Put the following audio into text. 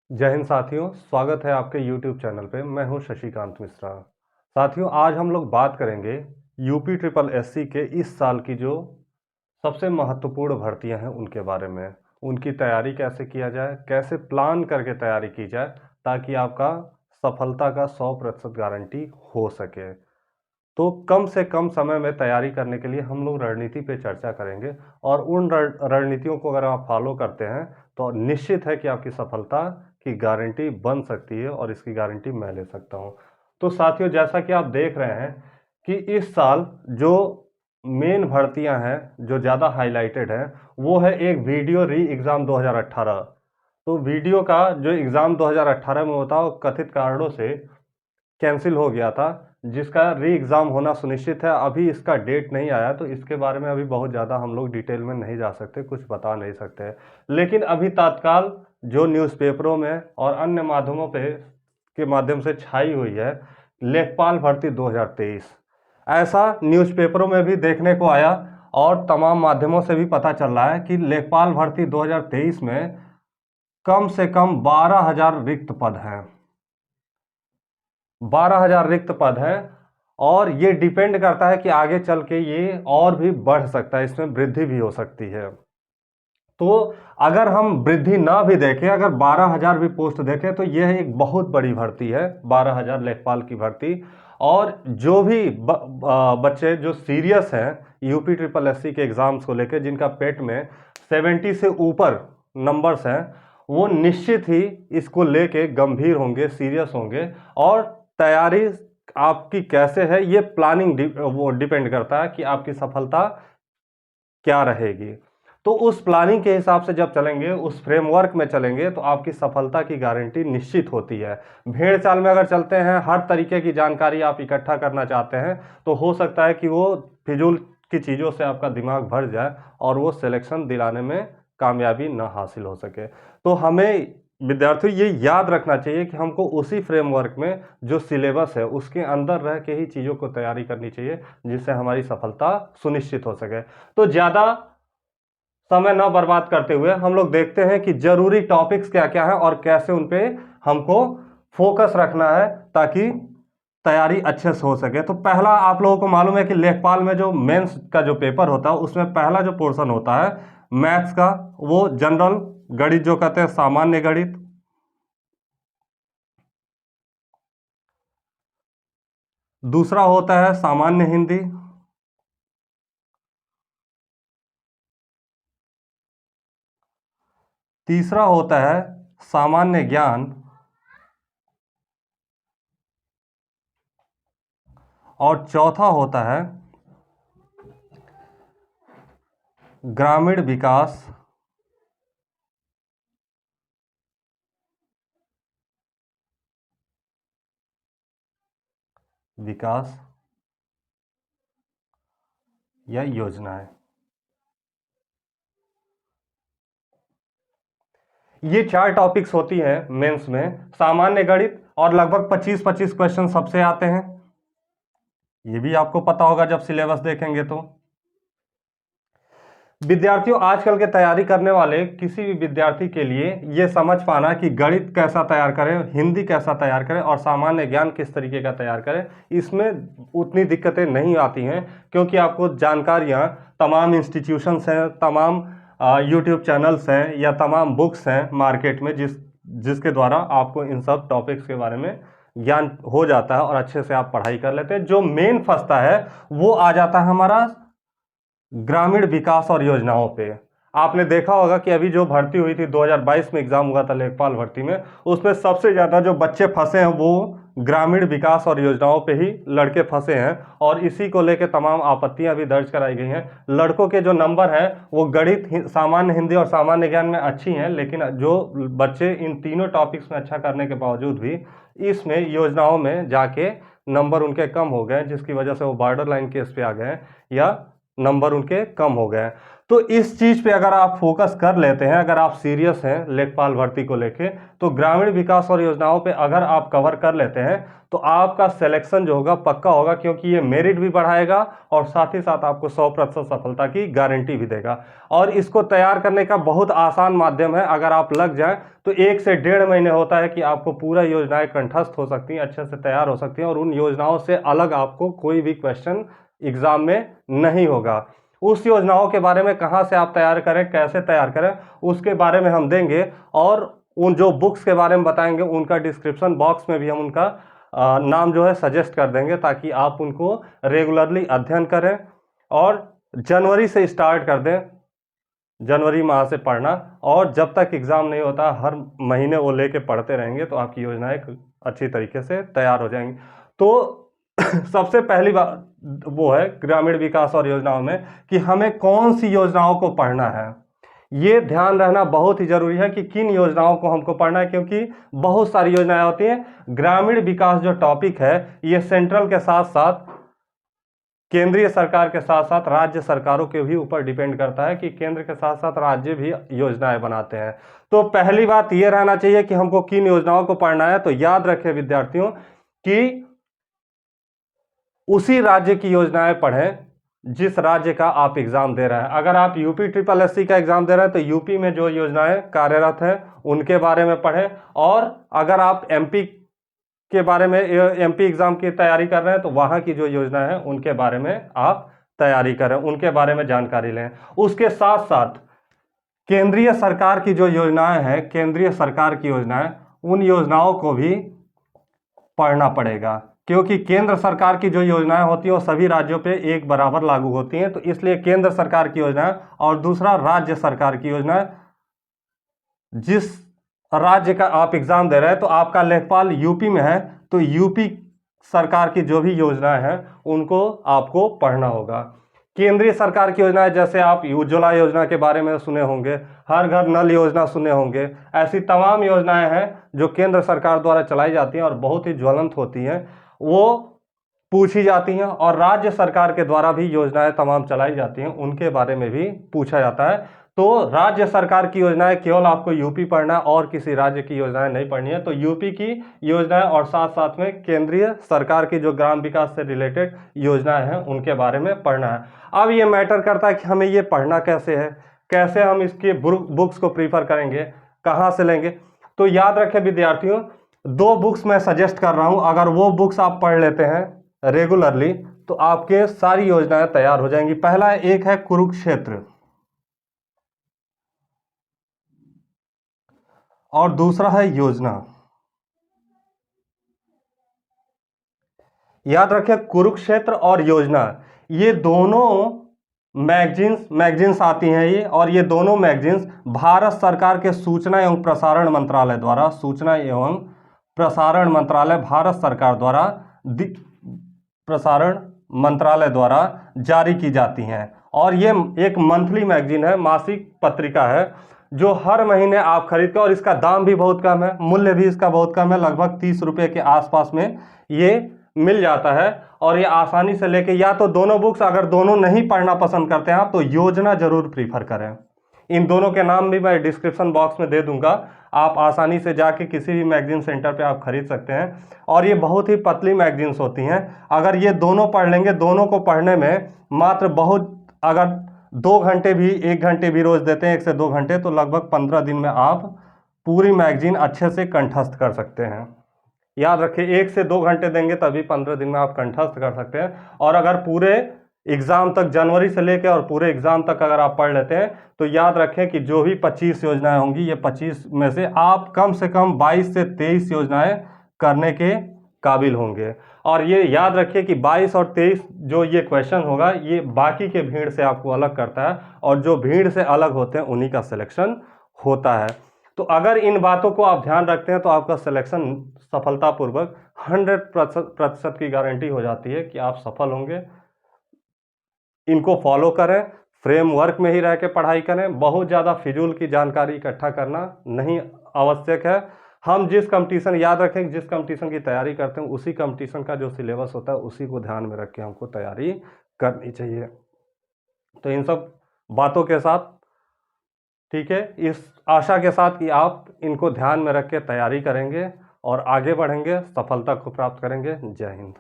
जय हिंद साथियों, स्वागत है आपके YouTube चैनल पे। मैं हूं शशिकांत मिश्रा। साथियों, आज हम लोग बात करेंगे यूपी ट्रिपल एससी के इस साल की जो सबसे महत्वपूर्ण भर्तियां हैं उनके बारे में। उनकी तैयारी कैसे किया जाए, कैसे प्लान करके तैयारी की जाए ताकि आपका सफलता का 100% गारंटी हो सके। तो कम से कम समय में तैयारी करने के लिए हम लोग रणनीति पे चर्चा करेंगे और उन रणनीतियों को अगर आप फॉलो करते हैं तो निश्चित है कि आपकी सफलता की गारंटी बन सकती है और इसकी गारंटी मैं ले सकता हूं। तो साथियों, जैसा कि आप देख रहे हैं कि इस साल जो मेन भर्तियां हैं जो ज़्यादा हाईलाइटेड हैं वो है एक वीडियो री एग्ज़ाम 2018। तो वीडियो का जो एग्ज़ाम 2018 में होता है वो कथित कारणों से कैंसिल हो गया था, जिसका री एग्ज़ाम होना सुनिश्चित है। अभी इसका डेट नहीं आया तो इसके बारे में अभी बहुत ज़्यादा हम लोग डिटेल में नहीं जा सकते, कुछ बता नहीं सकते। लेकिन अभी तत्काल जो न्यूज़पेपरों में और अन्य माध्यमों पे के माध्यम से छाई हुई है लेखपाल भर्ती 2023, ऐसा न्यूज़पेपरों में भी देखने को आया और तमाम माध्यमों से भी पता चल रहा है कि लेखपाल भर्ती 2023 में कम से कम 12,000 रिक्त पद हैं। 12,000 रिक्त पद है और ये डिपेंड करता है कि आगे चल के ये और भी बढ़ सकता है, इसमें वृद्धि भी हो सकती है। तो अगर हम वृद्धि ना भी देखें, अगर 12,000 भी पोस्ट देखें तो यह एक बहुत बड़ी भर्ती है, 12,000 लेखपाल की भर्ती। और जो भी बच्चे जो सीरियस हैं यूपी ट्रिपल एससी के एग्जाम्स को लेकर, जिनका पेट में 70 से ऊपर नंबर्स हैं, वो निश्चित ही इसको लेके गंभीर होंगे, सीरियस होंगे। और तैयारी आपकी कैसे है ये प्लानिंग वो डिपेंड करता है कि आपकी सफलता क्या रहेगी। तो उस प्लानिंग के हिसाब से जब चलेंगे, उस फ्रेमवर्क में चलेंगे तो आपकी सफलता की गारंटी निश्चित होती है। भेड़ चाल में अगर चलते हैं, हर तरीके की जानकारी आप इकट्ठा करना चाहते हैं तो हो सकता है कि वो फिजूल की चीज़ों से आपका दिमाग भर जाए और वो सिलेक्शन दिलाने में कामयाबी ना हासिल हो सके। तो हमें विद्यार्थियों ये याद रखना चाहिए कि हमको उसी फ्रेमवर्क में जो सिलेबस है उसके अंदर रह के ही चीज़ों को तैयारी करनी चाहिए, जिससे हमारी सफलता सुनिश्चित हो सके। तो ज़्यादा समय ना बर्बाद करते हुए हम लोग देखते हैं कि जरूरी टॉपिक्स क्या क्या है और कैसे उन पे हमको फोकस रखना है ताकि तैयारी अच्छे से हो सके। तो पहला, आप लोगों को मालूम है कि लेखपाल में जो मेंस का जो पेपर होता है उसमें पहला जो पोर्शन होता है मैथ्स का, वो जनरल गणित जो कहते हैं, सामान्य गणित। दूसरा होता है सामान्य हिंदी। तीसरा होता है सामान्य ज्ञान। और चौथा होता है ग्रामीण विकास विकास या योजनाएं। ये 4 टॉपिक्स होती हैं मेंस में, सामान्य गणित, और लगभग 25-25 क्वेश्चन सबसे आते हैं। ये भी आपको पता होगा जब सिलेबस देखेंगे तो। विद्यार्थियों, आजकल के तैयारी करने वाले किसी भी विद्यार्थी के लिए ये समझ पाना कि गणित कैसा तैयार करें, हिंदी कैसा तैयार करें और सामान्य ज्ञान किस तरीके का तैयार करें, इसमें उतनी दिक्कतें नहीं आती हैं, क्योंकि आपको जानकारियाँ तमाम इंस्टीट्यूशंस हैं, तमाम यूट्यूब चैनल्स हैं या तमाम बुक्स हैं मार्केट में जिसके द्वारा आपको इन सब टॉपिक्स के बारे में ज्ञान हो जाता है और अच्छे से आप पढ़ाई कर लेते हैं। जो मेन फंसता है वो आ जाता है हमारा ग्रामीण विकास और योजनाओं पे। आपने देखा होगा कि अभी जो भर्ती हुई थी 2022 में, एग्जाम हुआ था लेखपाल भर्ती में, उसमें सबसे ज़्यादा जो बच्चे फंसे हैं वो ग्रामीण विकास और योजनाओं पे ही लड़के फंसे हैं और इसी को लेकर तमाम आपत्तियां भी दर्ज कराई गई हैं। लड़कों के जो नंबर हैं वो गणित, सामान्य हिंदी और सामान्य ज्ञान में अच्छी हैं, लेकिन जो बच्चे इन तीनों टॉपिक्स में अच्छा करने के बावजूद भी इसमें योजनाओं में जाके नंबर उनके कम हो गए, जिसकी वजह से वो बॉर्डर लाइन केस पे आ गए या नंबर उनके कम हो गए। तो इस चीज़ पे अगर आप फोकस कर लेते हैं, अगर आप सीरियस हैं लेखपाल भर्ती को लेके, तो ग्रामीण विकास और योजनाओं पे अगर आप कवर कर लेते हैं तो आपका सिलेक्शन जो होगा पक्का होगा, क्योंकि ये मेरिट भी बढ़ाएगा और साथ ही साथ आपको 100% सफलता की गारंटी भी देगा। और इसको तैयार करने का बहुत आसान माध्यम है, अगर आप लग जाएं तो 1 से 1.5 महीने होता है कि आपको पूरा योजनाएं कंठस्थ हो सकती हैं, अच्छे से तैयार हो सकती हैं, और उन योजनाओं से अलग आपको कोई भी क्वेश्चन एग्जाम में नहीं होगा। उस योजनाओं के बारे में कहाँ से आप तैयार करें, कैसे तैयार करें, उसके बारे में हम देंगे, और उन जो बुक्स के बारे में बताएंगे उनका डिस्क्रिप्शन बॉक्स में भी हम उनका नाम जो है सजेस्ट कर देंगे, ताकि आप उनको रेगुलरली अध्ययन करें और जनवरी से स्टार्ट कर दें, जनवरी माह से पढ़ना, और जब तक एग्ज़ाम नहीं होता हर महीने वो लेके पढ़ते रहेंगे तो आपकी योजनाएं अच्छी तरीके से तैयार हो जाएंगी। तो सबसे पहली बात वो है ग्रामीण विकास और योजनाओं में कि हमें कौन सी योजनाओं को पढ़ना है। ये ध्यान रहना बहुत ही जरूरी है कि किन योजनाओं को हमको पढ़ना है, क्योंकि बहुत सारी योजनाएं होती हैं। ग्रामीण विकास जो टॉपिक है ये सेंट्रल के साथ साथ केंद्रीय सरकार के साथ साथ राज्य सरकारों के भी ऊपर डिपेंड करता है कि केंद्र के साथ साथ राज्य भी योजनाएं बनाते हैं। तो पहली बात ये रहना चाहिए कि हमको किन योजनाओं को पढ़ना है। तो याद रखें विद्यार्थियों कि उसी राज्य की योजनाएं पढ़ें जिस राज्य का आप एग्जाम दे रहे हैं। अगर आप यूपी SSSC का एग्जाम दे रहे हैं तो यूपी में जो योजनाएं कार्यरत हैं उनके बारे में पढ़ें, और अगर आप एमपी के बारे में एमपी एग्जाम की तैयारी कर रहे हैं तो वहां की जो योजना है उनके बारे में आप तैयारी करें, उनके बारे में जानकारी लें। उसके साथ साथ केंद्रीय सरकार की जो योजनाएं हैं, केंद्रीय सरकार की योजनाएं, उन योजनाओं को भी पढ़ना पड़ेगा, क्योंकि केंद्र सरकार की जो योजनाएं होती हैं वो सभी राज्यों पे एक बराबर लागू होती हैं। तो इसलिए केंद्र सरकार की योजनाएं और दूसरा राज्य सरकार की योजनाएं, जिस राज्य का आप एग्जाम दे रहे हैं, तो आपका लेखपाल यूपी में है तो यूपी सरकार की जो भी योजनाएं हैं उनको आपको पढ़ना होगा। केंद्रीय सरकार की योजनाएं जैसे आप उज्ज्वला योजना के बारे में सुने होंगे, हर घर नल योजना सुने होंगे, ऐसी तमाम योजनाएं हैं जो केंद्र सरकार द्वारा चलाई जाती हैं और बहुत ही ज्वलंत होती हैं, वो पूछी जाती हैं। और राज्य सरकार के द्वारा भी योजनाएं तमाम चलाई जाती हैं, उनके बारे में भी पूछा जाता है। तो राज्य सरकार की योजनाएं केवल आपको यूपी पढ़ना है और किसी राज्य की योजनाएं नहीं पढ़नी है। तो यूपी की योजनाएं और साथ साथ में केंद्रीय सरकार की जो ग्राम विकास से रिलेटेड योजनाएं हैं उनके बारे में पढ़ना है। अब ये मैटर करता है कि हमें ये पढ़ना कैसे है, कैसे हम इसके बुक्स को प्रीफर करेंगे, कहाँ से लेंगे। तो याद रखें विद्यार्थियों, 2 बुक्स मैं सजेस्ट कर रहा हूँ, अगर वो बुक्स आप पढ़ लेते हैं रेगुलरली तो आपके सारी योजनाएं तैयार हो जाएंगी। पहला एक है कुरुक्षेत्र और दूसरा है योजना। याद रखें कुरुक्षेत्र और योजना, ये दोनों मैगजीन्स आती हैं ये, और ये दोनों मैगजीन्स भारत सरकार के सूचना एवं प्रसारण मंत्रालय द्वारा, सूचना एवं प्रसारण मंत्रालय भारत सरकार द्वारा प्रसारण मंत्रालय द्वारा जारी की जाती हैं। और ये एक मंथली मैगजीन है, मासिक पत्रिका है जो हर महीने आप खरीद के, और इसका दाम भी बहुत कम है, मूल्य भी इसका बहुत कम है, लगभग 30 रुपये के आसपास में ये मिल जाता है। और ये आसानी से लेके, या तो दोनों बुक्स, अगर दोनों नहीं पढ़ना पसंद करते हैं आप तो योजना जरूर प्रीफर करें। इन दोनों के नाम भी मैं डिस्क्रिप्शन बॉक्स में दे दूंगा, आप आसानी से जाके किसी भी मैगजीन सेंटर पे आप खरीद सकते हैं। और ये बहुत ही पतली मैगजीन्स होती हैं, अगर ये दोनों पढ़ लेंगे, दोनों को पढ़ने में मात्र बहुत, अगर 2 घंटे भी 1 घंटे भी रोज देते हैं, 1 से 2 घंटे, तो लगभग 15 दिन में आप पूरी मैगजीन अच्छे से कंठस्थ कर सकते हैं। याद रखिए 1 से 2 घंटे देंगे तभी 15 दिन में आप कंठस्थ कर सकते हैं। और अगर पूरे एग्जाम तक, जनवरी से लेकर और पूरे एग्जाम तक अगर आप पढ़ लेते हैं तो याद रखें कि जो भी 25 योजनाएं होंगी, ये 25 में से आप कम से कम 22 से 23 योजनाएं करने के काबिल होंगे। और ये याद रखिए कि 22 और 23 जो ये क्वेश्चन होगा, ये बाकी के भीड़ से आपको अलग करता है, और जो भीड़ से अलग होते हैं उन्हीं का सिलेक्शन होता है। तो अगर इन बातों को आप ध्यान रखते हैं तो आपका सिलेक्शन सफलतापूर्वक 100% की गारंटी हो जाती है कि आप सफल होंगे। इनको फॉलो करें, फ्रेमवर्क में ही रह के पढ़ाई करें, बहुत ज़्यादा फिजूल की जानकारी इकट्ठा करना नहीं आवश्यक है। हम जिस कंपटीशन, याद रखें जिस कंपटीशन की तैयारी करते हैं उसी कंपटीशन का जो सिलेबस होता है उसी को ध्यान में रख के हमको तैयारी करनी चाहिए। तो इन सब बातों के साथ। ठीक है, इस आशा के साथ कि आप इनको ध्यान में रख के तैयारी करेंगे और आगे बढ़ेंगे, सफलता को प्राप्त करेंगे। जय हिंद।